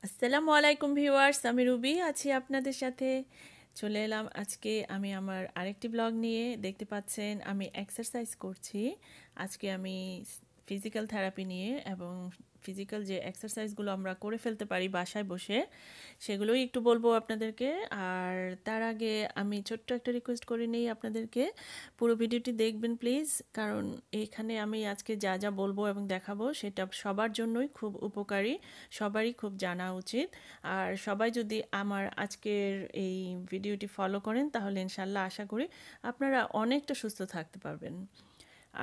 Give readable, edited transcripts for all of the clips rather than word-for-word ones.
আসসালামু আলাইকুম ভিউয়ার্স, আমি রুবি আছি আপনাদের সাথে। চলে এলাম আজকে আমি আমার আরেকটি ব্লগ নিয়ে। দেখতে পাচ্ছেন আমি এক্সারসাইজ করছি। আজকে আমি ফিজিক্যাল থেরাপি নিয়ে এবং ফিজিক্যাল যে এক্সারসাইজগুলো আমরা করে ফেলতে পারি বাসায় বসে সেগুলোই একটু বলবো আপনাদেরকে। আর তার আগে আমি ছোট্ট একটা রিকোয়েস্ট করে নিই আপনাদেরকে, পুরো ভিডিওটি দেখবেন প্লিজ, কারণ এখানে আমি আজকে যা যা বলবো এবং দেখাবো সেটা সবার জন্যই খুব উপকারী, সবারই খুব জানা উচিত। আর সবাই যদি আমার আজকের এই ভিডিওটি ফলো করেন তাহলে ইনশাল্লাহ আশা করি আপনারা অনেকটা সুস্থ থাকতে পারবেন।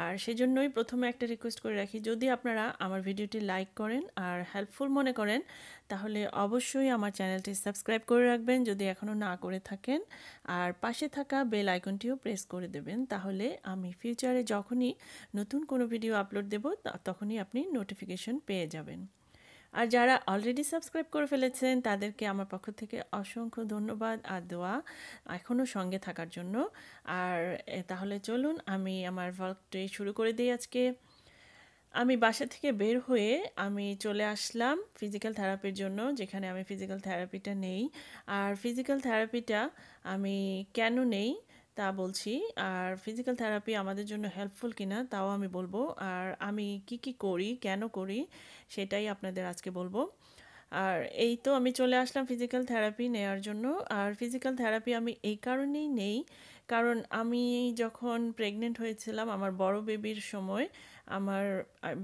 আর সেজন্যই প্রথমে একটা রিকোয়েস্ট করে রাখি, যদি আপনারা আমার ভিডিওটি লাইক করেন আর হেল্পফুল মনে করেন তাহলে অবশ্যই আমার চ্যানেলটি সাবস্ক্রাইব করে রাখবেন যদি এখনও না করে থাকেন। আর পাশে থাকা বেল আইকনটিও প্রেস করে দেবেন, তাহলে আমি ফিউচারে যখনই নতুন কোনো ভিডিও আপলোড দেব তখনই আপনি নোটিফিকেশন পেয়ে যাবেন। আর যারা অলরেডি সাবস্ক্রাইব করে ফেলেছেন তাদেরকে আমার পক্ষ থেকে অসংখ্য ধন্যবাদ আর দোয়া এখনও সঙ্গে থাকার জন্য। আর তাহলে চলুন আমি আমার ভ্লগটি শুরু করে দিই আজকে। আমি বাসা থেকে বের হয়ে আমি চলে আসলাম ফিজিক্যাল থেরাপির জন্য, যেখানে আমি ফিজিক্যাল থেরাপিটা নেই। আর ফিজিক্যাল থেরাপিটা আমি কেন নেই তা বলছি, আর ফিজিক্যাল থেরাপি আমাদের জন্য হেল্পফুল কিনা তাও আমি বলবো, আর আমি কি কি করি কেন করি সেটাই আপনাদের আজকে বলবো। আর এই তো আমি চলে আসলাম ফিজিক্যাল থেরাপি নেওয়ার জন্য। আর ফিজিক্যাল থেরাপি আমি এই কারণেই নেই, কারণ আমি যখন প্রেগনেন্ট হয়েছিলাম আমার বড় বেবির সময় আমার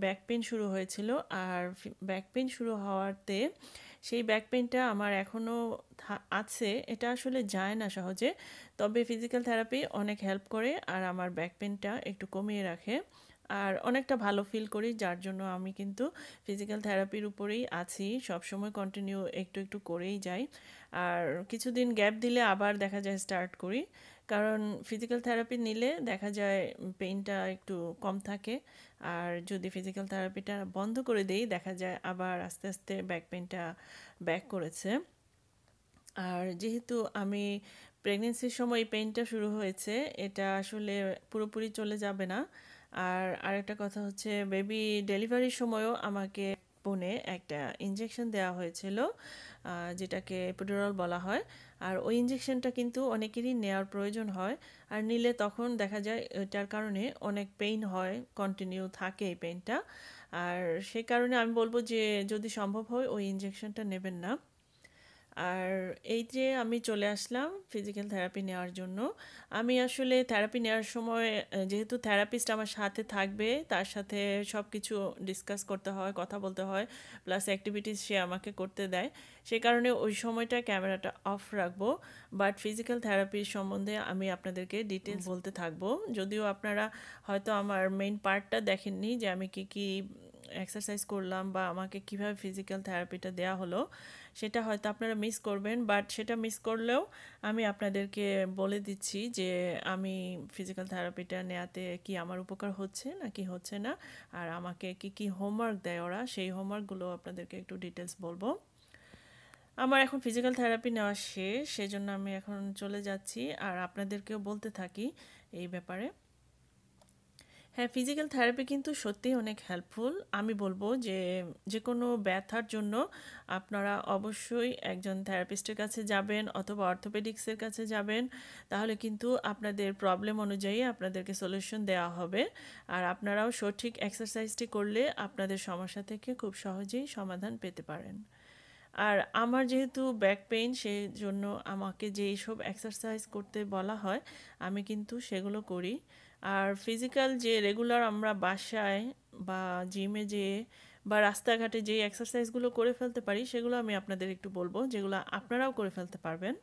ব্যাক পেন শুরু হয়েছিল। আর ব্যাক পেন শুরু হওয়াতে সেই ব্যাক পেনটা আমার এখনও আছে, এটা আসলে যায় না সহজে। তবে ফিজিক্যাল থেরাপি অনেক হেল্প করে আর আমার ব্যাক পেনটা একটু কমিয়ে রাখে আর অনেকটা ভালো ফিল করি, যার জন্য আমি কিন্তু ফিজিক্যাল থেরাপির উপরেই আছি, সবসময় কন্টিনিউ একটু একটু করেই যাই। আর কিছুদিন গ্যাপ দিলে আবার দেখা যায় স্টার্ট করি, কারণ ফিজিক্যাল থেরাপি নিলে দেখা যায় পেইনটা একটু কম থাকে। আর যদি ফিজিক্যাল থেরাপিটা বন্ধ করে দেই দেখা যায় আবার আস্তে আস্তে ব্যাক পেইনটা ব্যাক করেছে। আর যেহেতু আমি প্রেগনেন্সির সময় এই পেইনটা শুরু হয়েছে, এটা আসলে পুরোপুরি চলে যাবে না। আর আরেকটা কথা হচ্ছে, বেবি ডেলিভারির সময়ও আমাকে পুনে একটা ইঞ্জেকশন দেওয়া হয়েছিল, যেটাকে এপিডুরাল বলা হয়। আর ওই ইঞ্জেকশনটা কিন্তু অনেকেরই নেওয়ার প্রয়োজন হয়, আর নিলে তখন দেখা যায় এটার কারণে অনেক পেইন হয়, কন্টিনিউ থাকে এই পেইনটা। আর সে কারণে আমি বলবো যে যদি সম্ভব হয় ওই ইঞ্জেকশনটা নেবেন না। আর এই যে আমি চলে আসলাম ফিজিক্যাল থেরাপি নেওয়ার জন্য। আমি আসলে থেরাপি নেওয়ার সময় যেহেতু থেরাপিস্ট আমার সাথে থাকবে, তার সাথে সব কিছু ডিসকাস করতে হয়, কথা বলতে হয়, প্লাস অ্যাক্টিভিটিস সে আমাকে করতে দেয়, সে কারণে ওই সময়টা ক্যামেরাটা অফ রাখবো। বাট ফিজিক্যাল থেরাপির সম্বন্ধে আমি আপনাদেরকে ডিটেলস বলতে থাকবো, যদিও আপনারা হয়তো আমার মেইন পার্টটা দেখেননি যে আমি কি কি এক্সারসাইজ করলাম বা আমাকে কিভাবে ফিজিক্যাল থেরাপিটা দেয়া হলো, সেটা হয়তো আপনারা মিস করবেন। বাট সেটা মিস করলেও আমি আপনাদেরকে বলে দিচ্ছি যে আমি ফিজিক্যাল থেরাপিটা নেওয়াতে কি আমার উপকার হচ্ছে নাকি হচ্ছে না, আর আমাকে কি কি হোমওয়ার্ক দেয় ওরা, সেই হোমওয়ার্কগুলো আপনাদেরকে একটু ডিটেলস বলবো। আমার এখন ফিজিক্যাল থেরাপি নেওয়া শেষ, সেজন্য আমি এখন চলে যাচ্ছি আর আপনাদেরকেও বলতে থাকি এই ব্যাপারে। হ্যাঁ, ফিজিক্যাল থেরাপি কিন্তু সত্যিই অনেক হেল্পফুল। আমি বলবো যে যে কোনো ব্যথার জন্য আপনারা অবশ্যই একজন থেরাপিস্টের কাছে যাবেন অথবা অর্থোপেডিক্সের কাছে যাবেন, তাহলে কিন্তু আপনাদের প্রবলেম অনুযায়ী আপনাদেরকে সলিউশন দেওয়া হবে। আর আপনারাও সঠিক এক্সারসাইজটি করলে আপনাদের সমস্যা থেকে খুব সহজেই সমাধান পেতে পারেন। আর আমার যেহেতু ব্যাক পেইন, সেই জন্য আমাকে যেই সব এক্সারসাইজ করতে বলা হয় আমি কিন্তু সেগুলো করি। আর ফিজিক্যাল যে রেগুলার আমরা বাসায় বা জিমে যেয়ে বা রাস্তাঘাটে যে এক্সারসাইজগুলো করে ফেলতে পারি সেগুলো আমি আপনাদের একটু বলবো, যেগুলো আপনারাও করে ফেলতে পারবেন।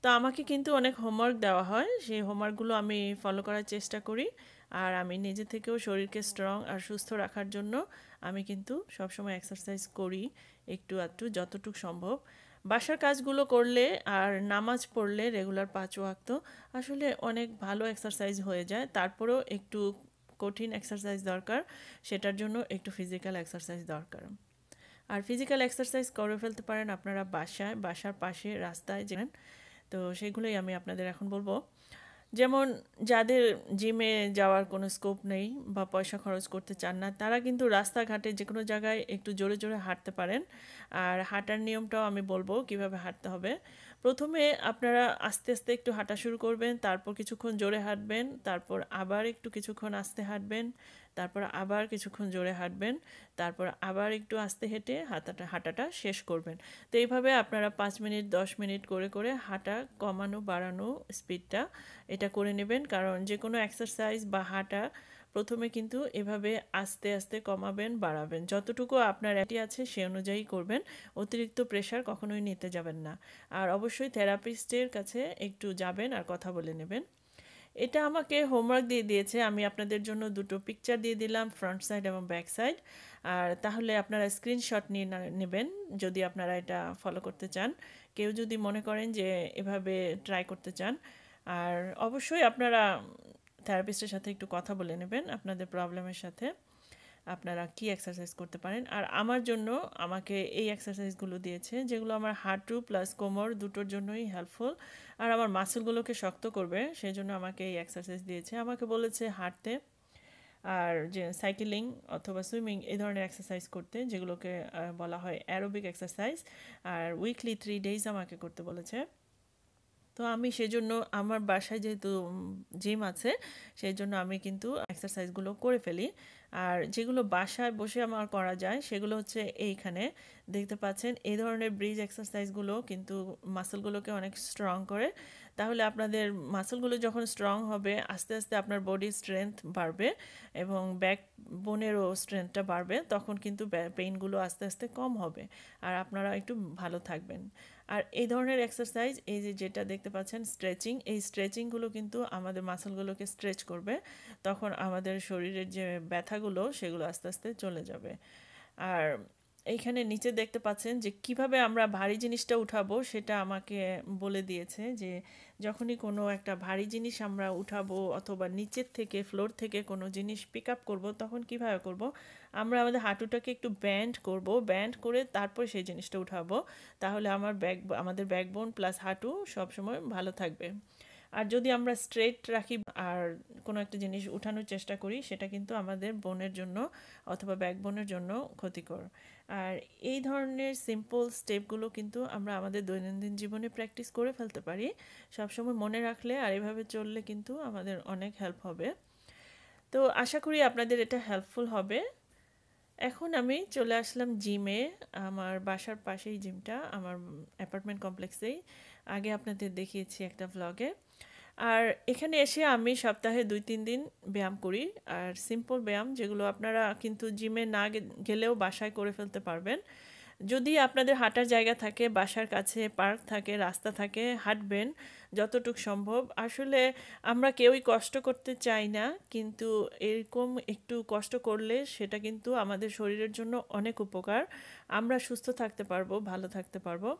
তো আমাকে কিন্তু অনেক হোমওয়ার্ক দেওয়া হয়, সেই হোমওয়ার্কগুলো আমি ফলো করার চেষ্টা করি। আর আমি নিজে থেকেও শরীরকে স্ট্রং আর সুস্থ রাখার জন্য আমি কিন্তু সবসময় এক্সারসাইজ করি, একটু আধটু যতটুকু সম্ভব। বাসার কাজগুলো করলে আর নামাজ পড়লে রেগুলার 5 ওয়াক্ত আসলে অনেক ভালো এক্সারসাইজ হয়ে যায়। তারপরেও একটু কঠিন এক্সারসাইজ দরকার, সেটার জন্য একটু ফিজিক্যাল এক্সারসাইজ দরকার। আর ফিজিক্যাল এক্সারসাইজ করে ফেলতে পারেন আপনারা বাসায়, বাসার পাশে রাস্তায় যেন। তো সেগুলোই আমি আপনাদের এখন বলবো। যেমন যাদের জিমে যাওয়ার কোনো স্কোপ নেই বা পয়সা খরচ করতে চান না, তারা কিন্তু রাস্তাঘাটে যে কোনো জায়গায় একটু জোরে জোরে হাঁটতে পারেন। আর হাঁটার নিয়মটাও আমি বলবো কিভাবে হাঁটতে হবে। প্রথমে আপনারা আস্তে আস্তে একটু হাঁটা শুরু করবেন, তারপর কিছুক্ষণ জোরে হাঁটবেন, তারপর আবার একটু কিছুক্ষণ আস্তে হাঁটবেন, তারপর আবার কিছুক্ষণ জোরে হাঁটবেন, তারপর আবার একটু আস্তে হেঁটে হাঁটাটা শেষ করবেন। তো এইভাবে আপনারা 5 মিনিট 10 মিনিট করে করে হাঁটা কমানো বাড়ানো স্পিডটা এটা করে নেবেন। কারণ যে কোনো এক্সারসাইজ বা হাঁটা প্রথমে কিন্তু এভাবে আস্তে আস্তে কমাবেন বাড়াবেন, যতটুকু আপনার অ্যাটি আছে সে অনুযায়ী করবেন। অতিরিক্ত প্রেশার কখনোই নিতে যাবেন না। আর অবশ্যই থেরাপিস্টের কাছে একটু যাবেন আর কথা বলে নেবেন। এটা আমাকে হোমওয়ার্ক দিয়ে দিয়েছে, আমি আপনাদের জন্য দুটো পিকচার দিয়ে দিলাম, ফ্রন্ট সাইড এবং ব্যাক সাইড। আর তাহলে আপনারা স্ক্রিনশট নিয়ে নেবেন যদি আপনারা এটা ফলো করতে চান, কেউ যদি মনে করেন যে এভাবে ট্রাই করতে চান। আর অবশ্যই আপনারা থেরাপিস্টের সাথে একটু কথা বলে নেবেন আপনাদের প্রবলেমের সাথে, আপনারা কি এক্সারসাইজ করতে পারেন। আর আমার জন্য আমাকে এই এক্সারসাইজগুলো দিয়েছে যেগুলো আমার হাঁটু প্লাস কোমর দুটোর জন্যই হেল্পফুল, আর আমার মাসেলগুলোকে শক্ত করবে, সেই জন্য আমাকে এই এক্সারসাইজ দিয়েছে। আমাকে বলেছে হাঁটতে আর যে সাইকেলিং অথবা সুইমিং এই ধরনের এক্সারসাইজ করতে, যেগুলোকে বলা হয় অ্যারোবিক এক্সারসাইজ। আর উইকলি 3 ডেজ আমাকে করতে বলেছে। তো আমি সেজন্য আমার বাসায় যেহেতু জিম আছে, সেই জন্য আমি কিন্তু এক্সারসাইজগুলো করে ফেলি। আর যেগুলো বাসায় বসে আমার করা যায় সেগুলো হচ্ছে এইখানে দেখতে পাচ্ছেন, এই ধরনের ব্রিজ এক্সারসাইজগুলো কিন্তু মাসেলগুলোকে অনেক স্ট্রং করে। তাহলে আপনাদের মাসেলগুলো যখন স্ট্রং হবে আস্তে আস্তে আপনার বডির স্ট্রেংথ বাড়বে এবং ব্যাক বোনেরও স্ট্রেংথটা বাড়বে, তখন কিন্তু পেইনগুলো আস্তে আস্তে কম হবে আর আপনারা একটু ভালো থাকবেন। আর এই ধরনের এক্সারসাইজ এই যে যেটা দেখতে পাচ্ছেন স্ট্রেচিং, এই স্ট্রেচিংগুলো কিন্তু আমাদের মাসলগুলোকে স্ট্রেচ করবে, তখন আমাদের শরীরের যে ব্যথাগুলো সেগুলো আস্তে আস্তে চলে যাবে। আর এইখানে নিচে দেখতে পাচ্ছেন যে কিভাবে আমরা ভারী জিনিসটা উঠাবো সেটা আমাকে বলে দিয়েছে, যে যখনই কোনো একটা ভারী জিনিস আমরা উঠাবো অথবা নিচের থেকে ফ্লোর থেকে কোনো জিনিস পিক আপ করবো, তখন কিভাবে করব, আমরা আমাদের হাঁটুটাকে একটু ব্যান্ড করব, ব্যান্ড করে তারপর সেই জিনিসটা উঠাবো। তাহলে আমাদের ব্যাকবোন প্লাস হাঁটু সবসময় ভালো থাকবে। আর যদি আমরা স্ট্রেট রাখি আর কোনো একটা জিনিস উঠানোর চেষ্টা করি, সেটা কিন্তু আমাদের বোনের জন্য অথবা ব্যাকবোনের জন্য ক্ষতিকর। আর এই ধরনের সিম্পল স্টেপগুলো কিন্তু আমরা আমাদের দৈনন্দিন জীবনে প্র্যাকটিস করে ফেলতে পারি সবসময় মনে রাখলে, আর এভাবে চললে কিন্তু আমাদের অনেক হেল্প হবে। তো আশা করি আপনাদের এটা হেল্পফুল হবে। এখন আমি চলে আসলাম জিমে, আমার বাসার পাশেই জিমটা, আমার অ্যাপার্টমেন্ট কমপ্লেক্সেই। আগে আপনাদের দেখিয়েছি একটা ভ্লগে। আর এখানে এসে আমি সপ্তাহে 2-3 দিন ব্যায়াম করি। আর সিম্পল ব্যায়াম যেগুলো আপনারা কিন্তু জিমে না গেলেও বাসায় করে ফেলতে পারবেন। যদি আপনাদের হাঁটার জায়গা থাকে, বাসার কাছে পার্ক থাকে, রাস্তা থাকে, হাঁটবেন যতটুকু সম্ভব। আসলে আমরা কেউই কষ্ট করতে চাই না, কিন্তু এরকম একটু কষ্ট করলে সেটা কিন্তু আমাদের শরীরের জন্য অনেক উপকার। আমরা সুস্থ থাকতে পারবো, ভালো থাকতে পারবো।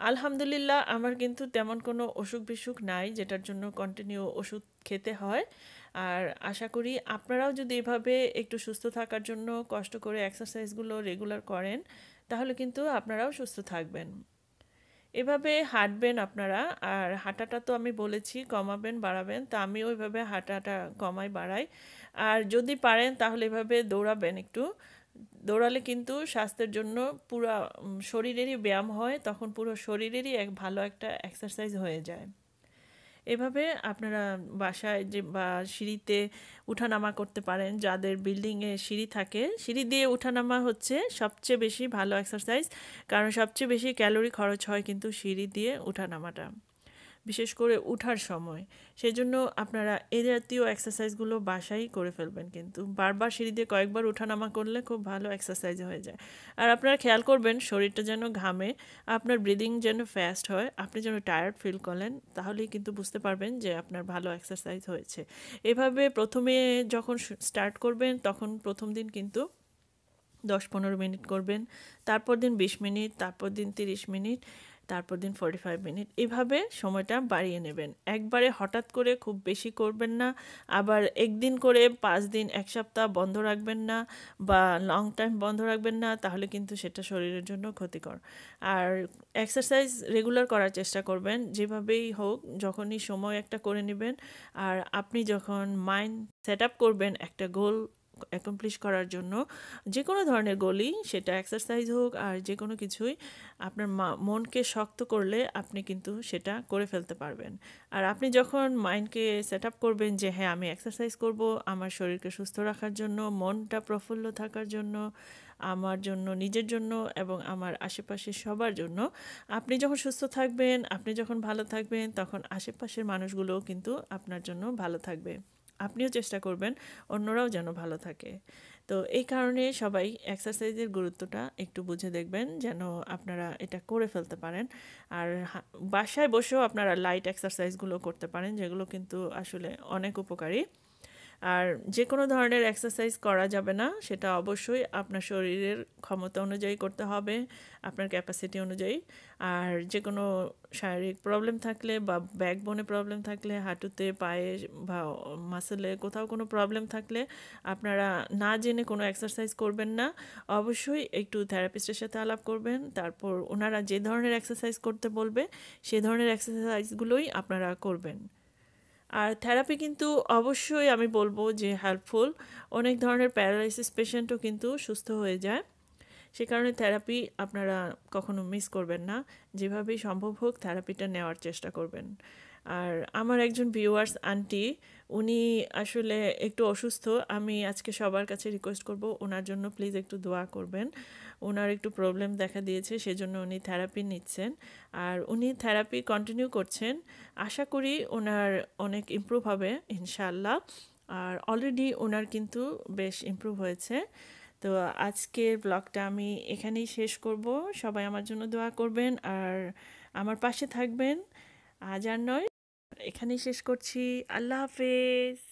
আলহামদুলিল্লাহ আমার কিন্তু তেমন কোনো অসুখ বিসুখ নাই যেটার জন্য কন্টিনিউ ওষুধ খেতে হয়। আর আশা করি আপনারাও যদি এভাবে একটু সুস্থ থাকার জন্য কষ্ট করে এক্সারসাইজগুলো রেগুলার করেন, তাহলে কিন্তু আপনারাও সুস্থ থাকবেন। এভাবে হাঁটবেন আপনারা। আর হাঁটাটা তো আমি বলেছি কমাবেন বাড়াবেন, তা আমি ওইভাবে হাঁটাটা কমাই বাড়াই। আর যদি পারেন তাহলে এভাবে দৌড়াবেন একটু। দৌড়ালে কিন্তু স্বাস্থ্যের জন্য পুরো শরীরেরই ব্যায়াম হয়, তখন পুরো শরীরেরই এক ভালো একটা এক্সারসাইজ হয়ে যায়। এভাবে আপনারা বাসায় যে বা সিঁড়িতে উঠানামা করতে পারেন, যাদের বিল্ডিংয়ে সিঁড়ি থাকে, সিঁড়ি দিয়ে উঠানামা হচ্ছে সবচেয়ে বেশি ভালো এক্সারসাইজ, কারণ সবচেয়ে বেশি ক্যালোরি খরচ হয় কিন্তু সিঁড়ি দিয়ে উঠানামাটা, বিশেষ করে উঠার সময়। সেজন্য আপনারা এই জাতীয় এক্সারসাইজগুলো বাসায় করে ফেলবেন, কিন্তু বারবার সিঁড়ি দিয়ে কয়েকবার উঠানামা করলে খুব ভালো এক্সারসাইজ হয়ে যায়। আর আপনারা খেয়াল করবেন শরীরটা যেন ঘামে, আপনার ব্রিদিং যেন ফাস্ট হয়, আপনি যেন টায়ার্ড ফিল করেন, তাহলেই কিন্তু বুঝতে পারবেন যে আপনার ভালো এক্সারসাইজ হয়েছে। এভাবে প্রথমে যখন স্টার্ট করবেন তখন প্রথম দিন কিন্তু 10-15 মিনিট করবেন, তারপর দিন 20 মিনিট, তারপর দিন 30 মিনিট। তারপর দিন 45 মিনিট, এভাবে সময়টা বাড়িয়ে নেবেন। একবারে হঠাৎ করে খুব বেশি করবেন না, আবার একদিন করে 5 দিন 1 সপ্তাহ বন্ধ রাখবেন না বা লং টাইম বন্ধ রাখবেন না, তাহলে কিন্তু সেটা শরীরের জন্য ক্ষতিকর। আর এক্সারসাইজ রেগুলার করার চেষ্টা করবেন, যেভাবেই হোক যখনই সময় একটা করে নেবেন। আর আপনি যখন মাইন্ড সেট আপ করবেন একটা গোল অ্যাকমপ্লিশ করার জন্য, যে কোনো ধরনের গোলই, সেটা এক্সারসাইজ হোক আর যে কোনো কিছুই, আপনার মনকে শক্ত করলে আপনি কিন্তু সেটা করে ফেলতে পারবেন। আর আপনি যখন মাইন্ডকে সেট আপ করবেন যে হ্যাঁ আমি এক্সারসাইজ করব আমার শরীরকে সুস্থ রাখার জন্য, মনটা প্রফুল্ল থাকার জন্য, আমার জন্য, নিজের জন্য এবং আমার আশেপাশের সবার জন্য, আপনি যখন সুস্থ থাকবেন, আপনি যখন ভালো থাকবেন, তখন আশেপাশের মানুষগুলোও কিন্তু আপনার জন্য ভালো থাকবে। আপনিও চেষ্টা করবেন অন্যরাও যেন ভালো থাকে। তো এই কারণে সবাই এক্সারসাইজের গুরুত্বটা একটু বুঝে দেখবেন যেন আপনারা এটা করে ফেলতে পারেন। আর বাসায় বসেও আপনারা লাইট এক্সারসাইজগুলো করতে পারেন, যেগুলো কিন্তু আসলে অনেক উপকারী। আর যে কোনো ধরনের এক্সারসাইজ করা যাবে না, সেটা অবশ্যই আপনার শরীরের ক্ষমতা অনুযায়ী করতে হবে, আপনার ক্যাপাসিটি অনুযায়ী। আর যে কোনো শারীরিক প্রবলেম থাকলে বা ব্যাকবোনে প্রবলেম থাকলে, হাঁটুতে, পায়ে বা মাসেলে কোথাও কোনো প্রবলেম থাকলে আপনারা না জেনে কোনো এক্সারসাইজ করবেন না। অবশ্যই একটু থেরাপিস্টের সাথে আলাপ করবেন, তারপর ওনারা যে ধরনের এক্সারসাইজ করতে বলবে সে ধরনের এক্সারসাইজগুলোই আপনারা করবেন। আর থেরাপি কিন্তু অবশ্যই আমি বলবো যে হেল্পফুল। অনেক ধরনের প্যারালাইসিস পেশেন্টও কিন্তু সুস্থ হয়ে যায়। সে কারণে থেরাপি আপনারা কখনো মিস করবেন না, যেভাবেই সম্ভব হোক থেরাপিটা নেওয়ার চেষ্টা করবেন। আর আমার একজন ভিউয়ার্স আন্টি, উনি আসলে একটু অসুস্থ। আমি আজকে সবার কাছে রিকোয়েস্ট করব ওনার জন্য প্লিজ একটু দোয়া করবেন। ওনার একটু প্রবলেম দেখা দিয়েছে, সেজন্য উনি থেরাপি নিচ্ছেন। আর উনি থেরাপি কন্টিনিউ করছেন। আশা করি ওনার অনেক ইমপ্রুভ হবে ইনশাআল্লাহ। আর অলরেডি ওনার কিন্তু বেশ ইমপ্রুভ হয়েছে। তো আজকের ব্লগটা আমি এখানেই শেষ করব। সবাই আমার জন্য দোয়া করবেন আর আমার পাশে থাকবেন। আজ আর নয়, এখানেই শেষ করছি। আল্লাহ হাফেজ।